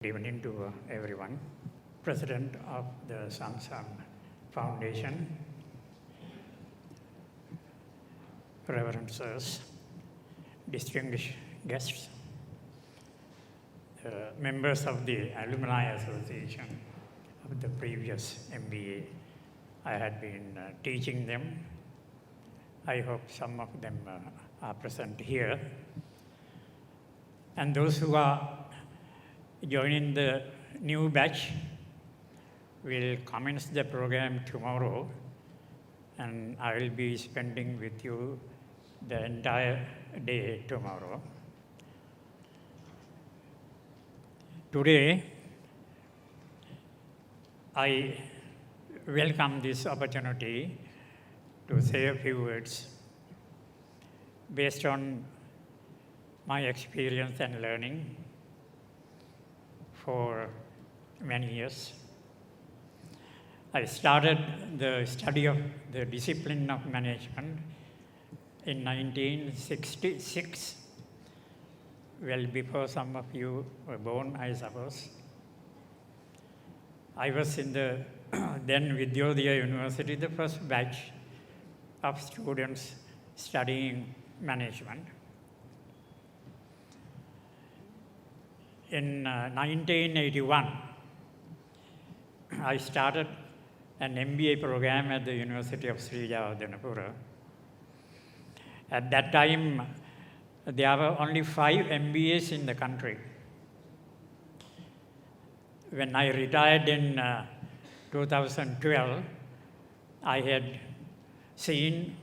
Good evening to everyone. President of the Samsung Foundation, Reverend Sirs, distinguished guests, members of the Alumni Association of the previous MBA. I had been teaching them. I hope some of them are present here. And those who are joining the new batch will commence the program tomorrow, and I will be spending with you the entire day tomorrow. Today, I welcome this opportunity to say a few words based on my experience and learning for many years. I started the study of the discipline of management in 1966, well before some of you were born, I suppose. I was in the then Vidyodaya University, the first batch of students studying management. In 1981, I started an MBA program at the University of Sri Gunapala. At that time, there were only 5 MBAs in the country. When I retired in 2012, I had seen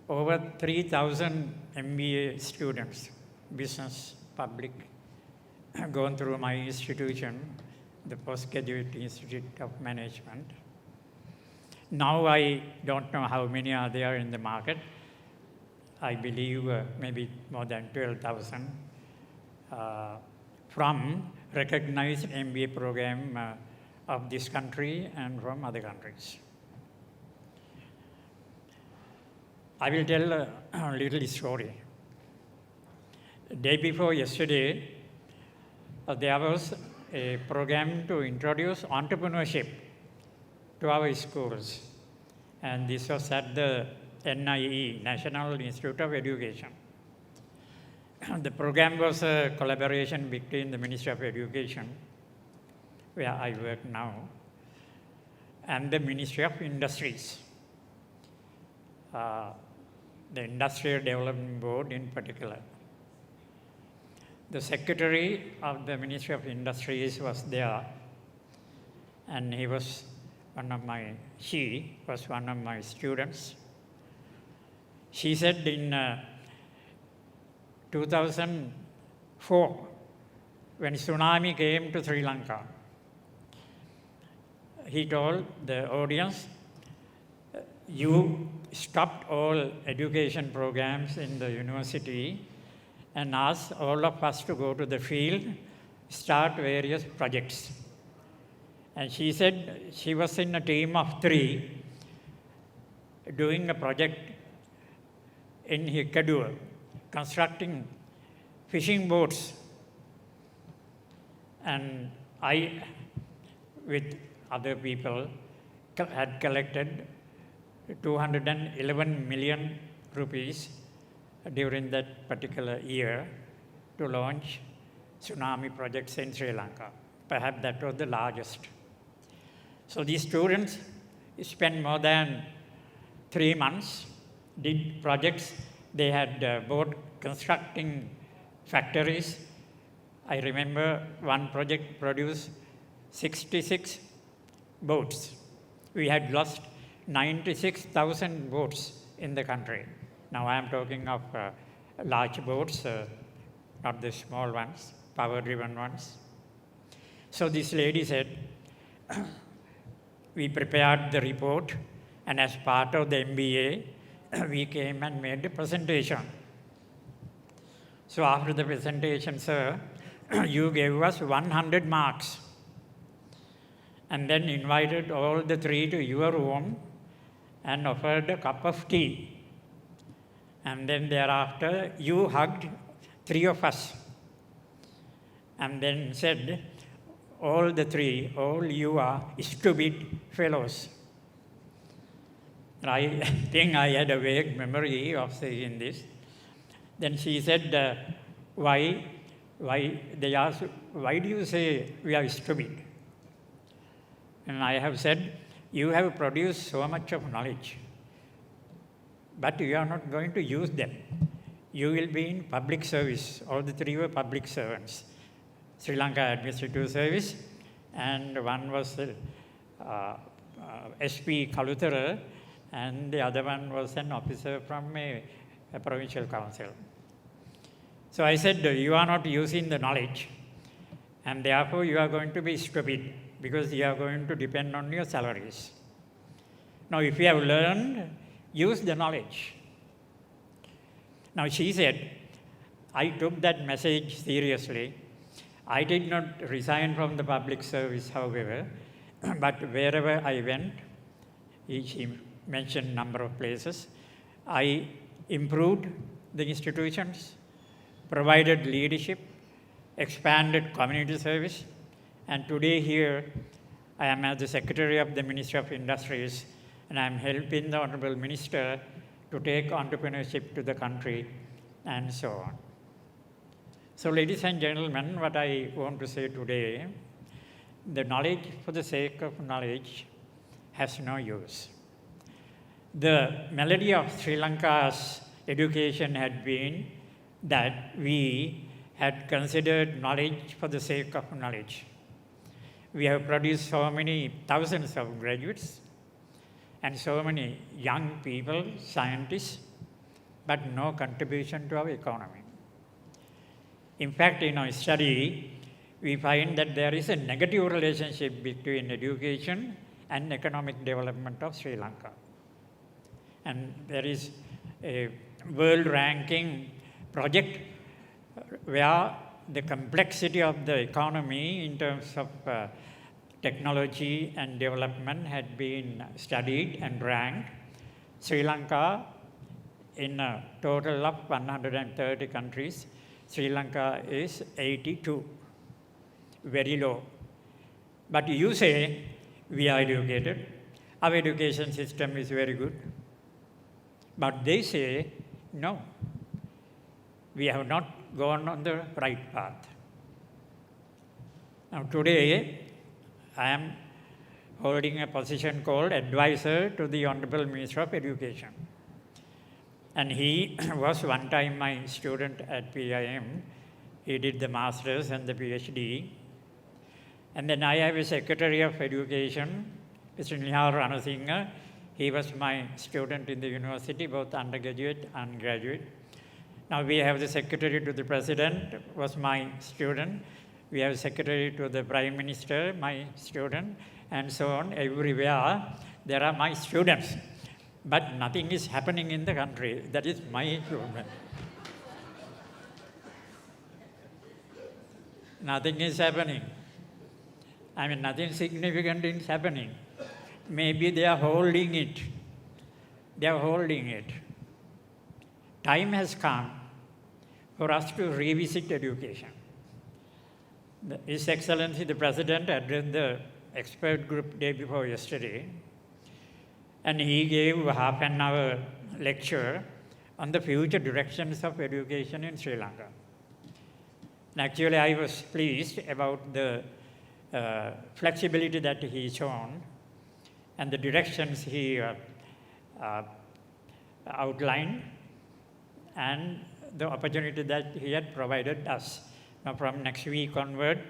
over 3,000 MBA students, business, public, gone through my institution, the Postgraduate Institute of Management. Now I don't know how many are there in the market. I believe maybe more than 12,000 from recognized MBA program of this country and from other countries. I will tell a little story. The day before yesterday, there was a program to introduce entrepreneurship to our schools, and this was at the NIE, National Institute of Education. The program was a collaboration between the Ministry of Education, where I work now, and the Ministry of Industries, the Industrial Development Board in particular. The Secretary of the Ministry of Industries was there, and she was one of my students. She said in 2004, when tsunami came to Sri Lanka, he told the audience, you stopped all education programs in the university and asked all of us to go to the field, start various projects. And she said she was in a team of 3 doing a project in Hikkaduwa, constructing fishing boats. And I, with other people, had collected 211 million rupees during that particular year to launch tsunami projects in Sri Lanka. Perhaps that was the largest. So these students spent more than 3 months, did projects. They had both constructing factories. I remember one project produced 66 boats. We had lost 96,000 boats in the country. Now I am talking of large boats, not the small ones, power-driven ones. So this lady said, we prepared the report, and as part of the MBA, we came and made a presentation. So after the presentation, sir, you gave us 100 marks, and then invited all the 3 to your room and offered a cup of tea. And then thereafter, you hugged 3 of us and then said, all you are stupid fellows. I think I had a vague memory of saying this. Then she said, why? They asked, why do you say we are stupid? And I have said, you have produced so much of knowledge, but you are not going to use them. You will be in public service. All the three were public servants. Sri Lanka Administrative Service, and one was SP Kalutara, and the other one was an officer from a provincial council. So I said, you are not using the knowledge, and therefore you are going to be stupid, because you are going to depend on your salaries. Now, if you have learned, use the knowledge. Now, she said, I took that message seriously. I did not resign from the public service, however, but wherever I went, she mentioned a number of places, I improved the institutions, provided leadership, expanded community service, and today here I am as the Secretary of the Ministry of Industries, and I am helping the Honorable Minister to take entrepreneurship to the country, and so on. So, ladies and gentlemen, what I want to say today, the knowledge for the sake of knowledge has no use. The melody of Sri Lanka's education had been that we had considered knowledge for the sake of knowledge. We have produced so many thousands of graduates and so many young people, scientists, but no contribution to our economy. In fact, in our study, we find that there is a negative relationship between education and economic development of Sri Lanka. And there is a world ranking project where the complexity of the economy in terms of technology and development had been studied and ranked. Sri Lanka, in a total of 130 countries, Sri Lanka is 82, very low. But you say, we are educated, our education system is very good. But they say, no, we have not gone on the right path. Now today, I am holding a position called Advisor to the Honorable Minister of Education. And he was one time my student at PIM. He did the Masters and the PhD. And then I have a Secretary of Education, Mr. Nihal Ranasinghe. He was my student in the university, both undergraduate and graduate. Now we have the Secretary to the President, was my student. We have Secretary to the Prime Minister, my student, and so on. Everywhere there are my students. But nothing is happening in the country. That is my problem. Nothing is happening. I mean, nothing significant is happening. Maybe they are holding it. They are holding it. Time has come for us to revisit education. His Excellency the President addressed the expert group day before yesterday, and he gave a half an hour lecture on the future directions of education in Sri Lanka. And actually, I was pleased about the flexibility that he shown and the directions he outlined and the opportunity that he had provided us. Now, from next week onward,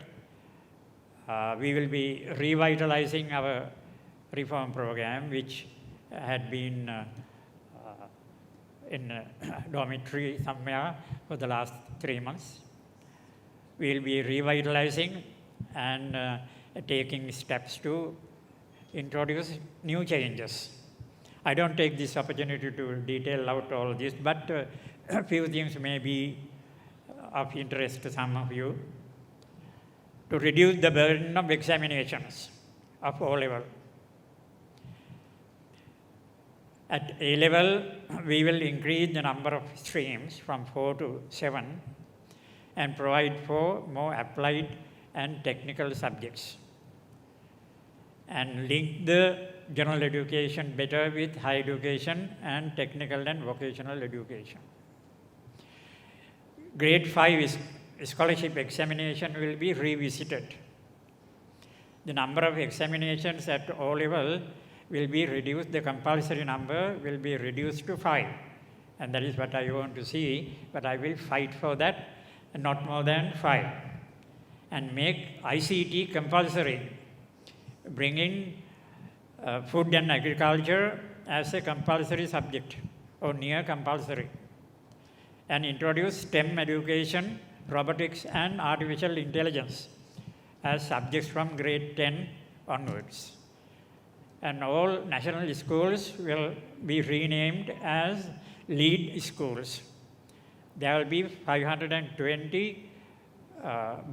we will be revitalizing our reform program, which had been in a dormitory somewhere for the last 3 months. We will be revitalizing and taking steps to introduce new changes. I don't take this opportunity to detail out all this, but a few things may be of interest to some of you. To reduce the burden of examinations of O-level. At A-level, we will increase the number of streams from 4 to 7, and provide for more applied and technical subjects, and link the general education better with higher education and technical and vocational education. Grade 5 scholarship examination will be revisited. The number of examinations at O level will be reduced, the compulsory number will be reduced to 5. And that is what I want to see, but I will fight for that, not more than 5. And make ICT compulsory. Bring in food and agriculture as a compulsory subject or near compulsory. And introduce STEM education, robotics and artificial intelligence as subjects from grade 10 onwards. And all national schools will be renamed as lead schools. There will be 520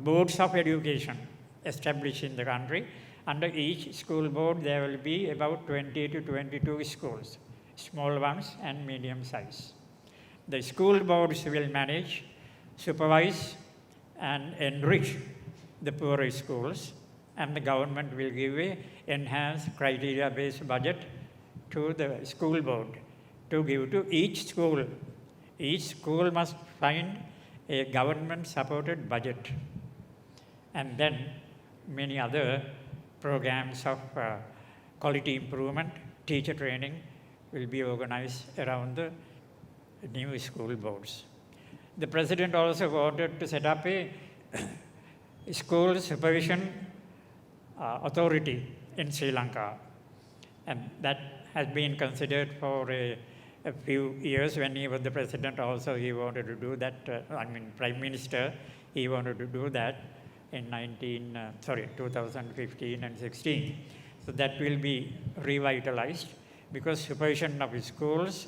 boards of education established in the country. Under each school board, there will be about 20 to 22 schools, small ones and medium size. The school boards will manage, supervise, and enrich the poorer schools, and the government will give an enhanced criteria-based budget to the school board to give to each school. Each school must find a government-supported budget. And then many other programs of quality improvement, teacher training will be organized around the new school boards. The President also wanted to set up a school supervision authority in Sri Lanka. And that has been considered for a few years. When he was the President also, he wanted to do that. Prime Minister, he wanted to do that in 2015 and 16. So that will be revitalized, because supervision of schools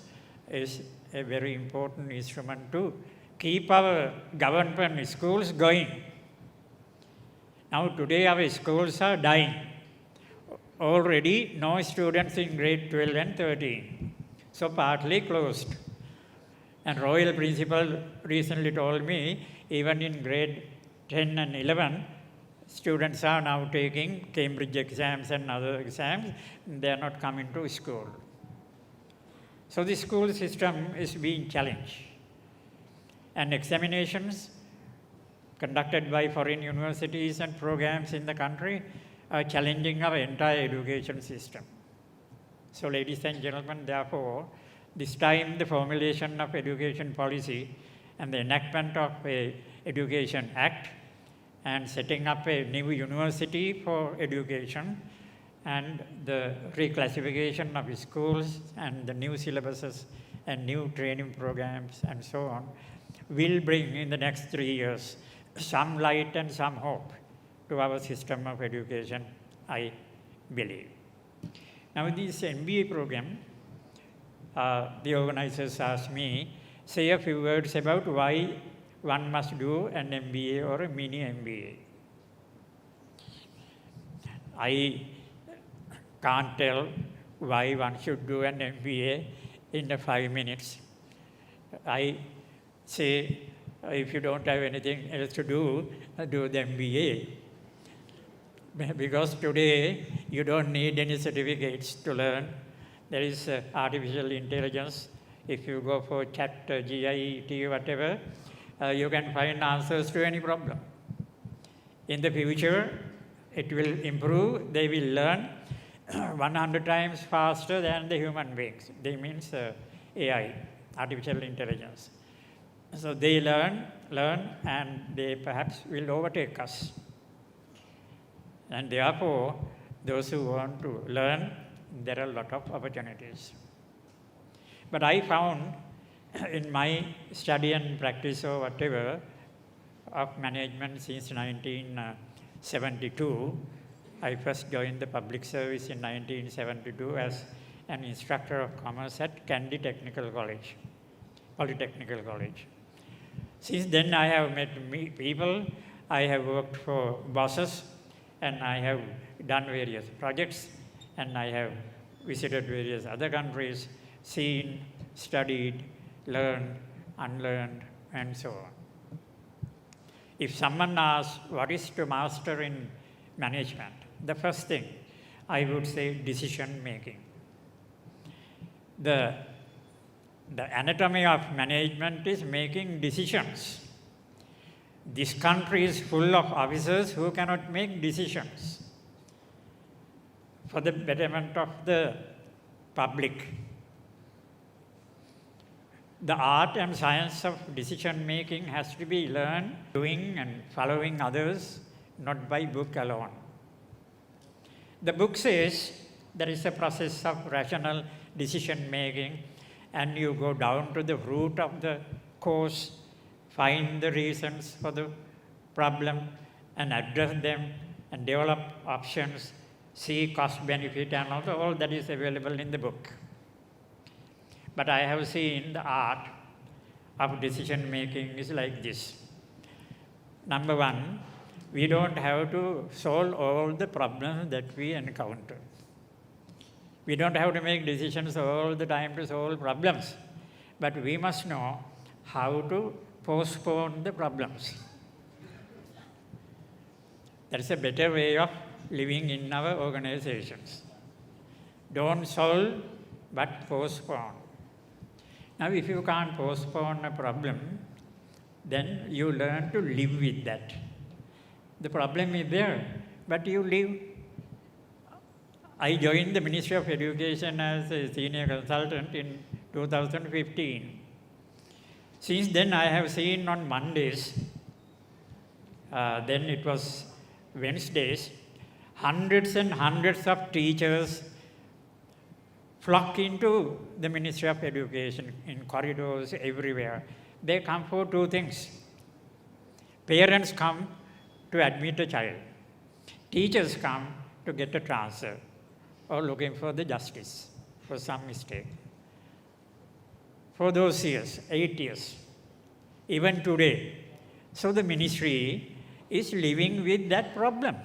is a very important instrument to keep our government schools going. Now today our schools are dying. Already no students in grade 12 and 13. So partly closed. And Royal Principal recently told me, even in grade 10 and 11, students are now taking Cambridge exams and other exams. They are not coming to school. So the school system is being challenged. And examinations conducted by foreign universities and programs in the country are challenging our entire education system. So ladies and gentlemen, therefore, this time the formulation of education policy and the enactment of a Education Act and setting up a new university for education and the reclassification of schools and the new syllabuses and new training programs and so on will bring in the next 3 years some light and some hope to our system of education, I believe. Now this MBA program, the organizers asked me, say a few words about why one must do an MBA or a mini MBA. I can't tell why one should do an MBA in 5 minutes. I say, if you don't have anything else to do the MBA. Because today you don't need any certificates to learn. There is artificial intelligence. If you go for chat, GIT, whatever, you can find answers to any problem. In the future, it will improve. They will learn 100 times faster than the human beings. They means AI, artificial intelligence. So they learn, and they perhaps will overtake us. And therefore, those who want to learn, there are a lot of opportunities. But I found in my study and practice or whatever of management since 1972, I first joined the public service in 1972 as an instructor of commerce at Kandy Technical College, Polytechnical College. Since then, I have met people, I have worked for bosses, and I have done various projects, and I have visited various other countries, seen, studied, learned, unlearned, and so on. If someone asks, what is to master in management? The first thing, I would say decision making. The anatomy of management is making decisions. This country is full of officers who cannot make decisions for the betterment of the public. The art and science of decision making has to be learned doing and following others, not by book alone. The book says there is a process of rational decision making, and you go down to the root of the cause, find the reasons for the problem and address them and develop options, see cost benefit, and all that is available in the book. But I have seen the art of decision making is like this. Number one, we don't have to solve all the problems that we encounter. We don't have to make decisions all the time to solve problems. But we must know how to postpone the problems. That is a better way of living in our organizations. Don't solve, but postpone. Now, if you can't postpone a problem, then you learn to live with that. The problem is there, but you live. I joined the Ministry of Education as a senior consultant in 2015. Since then, I have seen on Mondays, then it was Wednesdays, hundreds and hundreds of teachers flock into the Ministry of Education in corridors everywhere. They come for two things. Parents come to admit a child. Teachers come to get a transfer or looking for the justice for some mistake. For those years, 8 years, even today. So the ministry is living with that problem.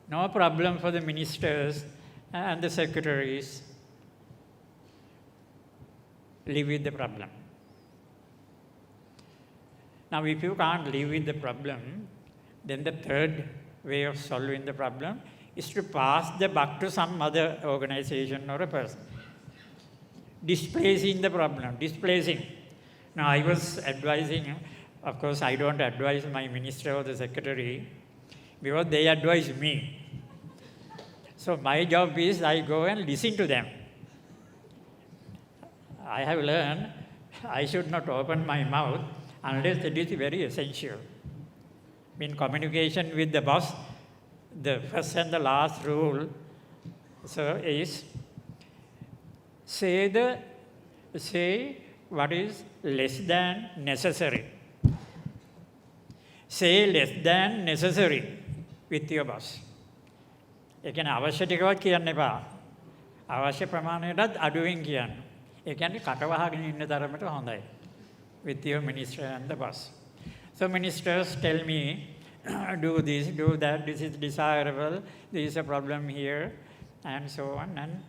No problem for the ministers and the secretaries. Live with the problem. Now, if you can't live with the problem, then the third way of solving the problem is to pass the buck to some other organization or a person. Displacing the problem, displacing. Now, I was advising, of course, I don't advise my minister or the secretary because they advise me. So my job is I go and listen to them. I have learned I should not open my mouth unless it is very essential. In communication with the boss, the first and the last rule, is say what is less than necessary. Say less than necessary with your boss. ඒ කියන්නේ අවශ්‍ය ටිකවත් කියන්න එපා. අවශ්‍ය ප්‍රමාණයටත් අඩුවෙන් කියන්න. ඒ කියන්නේ කටවහගෙන ඉන්න තරමට හොඳයි. With your minister and the boss. So ministers tell me, do this, do that, this is desirable, there is a problem here, and so on. And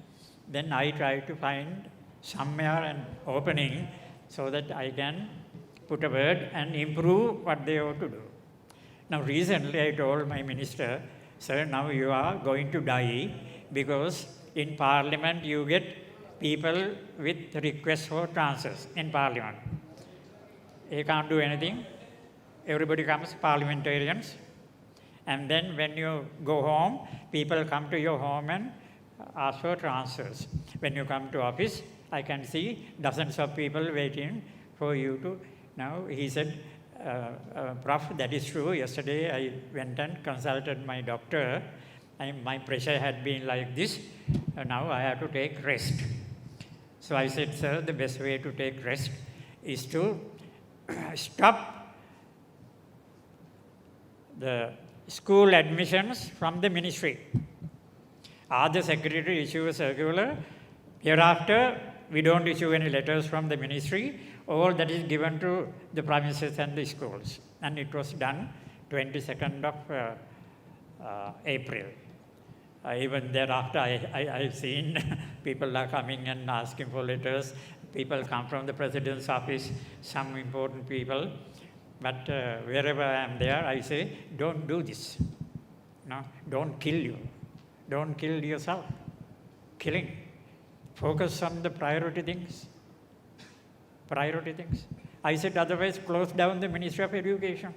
then I try to find somewhere an opening so that I can put a word and improve what they ought to do. Now, recently I told my minister, sir, now you are going to die because in Parliament you get people with requests for transfers in Parliament. He can't do anything. Everybody comes, parliamentarians. And then when you go home, people come to your home and ask for transfers. When you come to office, I can see dozens of people waiting for you to. Now, he said, Prof, that is true. Yesterday I went and consulted my doctor. My pressure had been like this. Now I have to take rest. So I said, sir, the best way to take rest is to stop the school admissions from the ministry. The secretary issue a circular. Hereafter, we don't issue any letters from the ministry. All that is given to the provinces and the schools. And it was done 22nd of April. Even thereafter, I've seen people are coming and asking for letters. People come from the president's office, some important people. But wherever I am there, I say, don't do this. No, don't kill you. Don't kill yourself. Killing. Focus on the priority things. Priority things. I said, otherwise close down the Ministry of Education.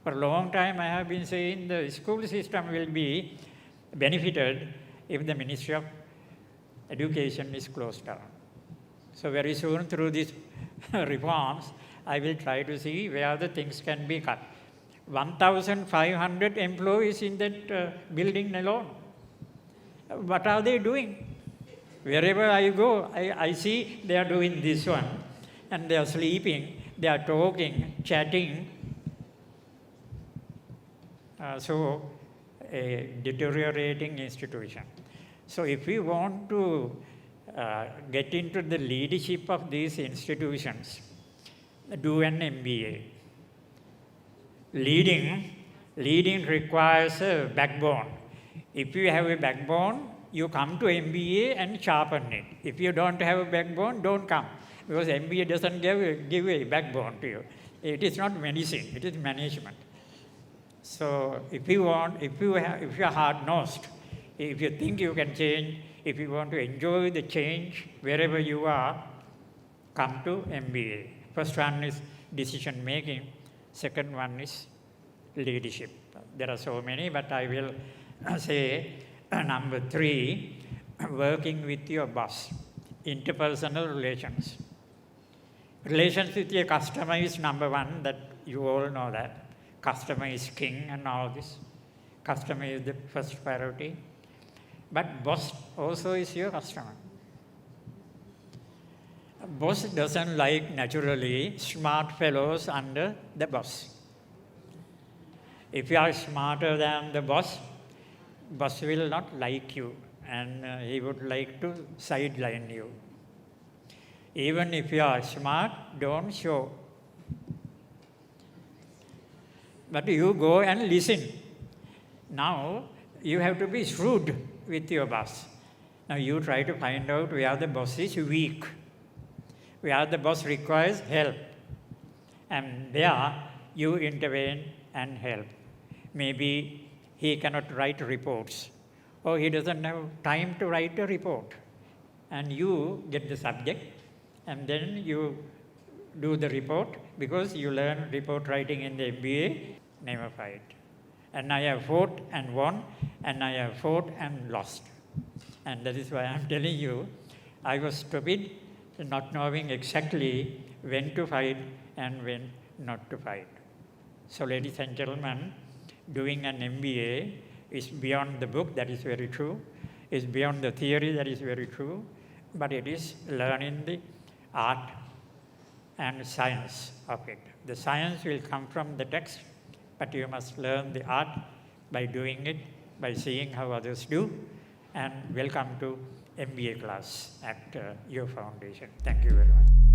For a long time, I have been saying the school system will be benefited if the Ministry of Education is closed down. So very soon, through these reforms, I will try to see where the things can be cut. 1,500 employees in that building alone. What are they doing? Wherever I go, I see they are doing this one, and they are sleeping, they are talking, chatting. So, a deteriorating institution. So, if we want to get into the leadership of these institutions, do an MBA. Leading requires a backbone. If you have a backbone, you come to MBA and sharpen it. If you don't have a backbone, don't come. Because MBA doesn't give a backbone to you. It is not medicine, it is management. So if you are hard-nosed, if you think you can change, if you want to enjoy the change wherever you are, come to MBA. First one is decision making. Second one is leadership. There are so many, but I will say number 3, working with your boss. Interpersonal relations. Relations with your customer is number 1, that you all know that. Customer is king and all this. Customer is the first priority. But boss also is your customer. Boss doesn't like naturally smart fellows under the boss. If you are smarter than the boss will not like you, and he would like to sideline you. Even if you are smart, don't show. But you go and listen. Now, you have to be shrewd with your boss. Now, you try to find out where the boss is weak, where the boss requires help. And there, you intervene and help. Maybe he cannot write reports, or he doesn't have time to write a report. And you get the subject, and then you do the report, because you learn report writing in the MBA, never fight. And I have fought and won, and I have fought and lost. And that is why I am telling you, I was stupid, not knowing exactly when to fight and when not to fight. So ladies and gentlemen, doing an MBA is beyond the book, that is very true. It's beyond the theory, that is very true. But it is learning the art and science of it. The science will come from the text, but you must learn the art by doing it, by seeing how others do. And welcome to MBA class at your foundation. Thank you very much.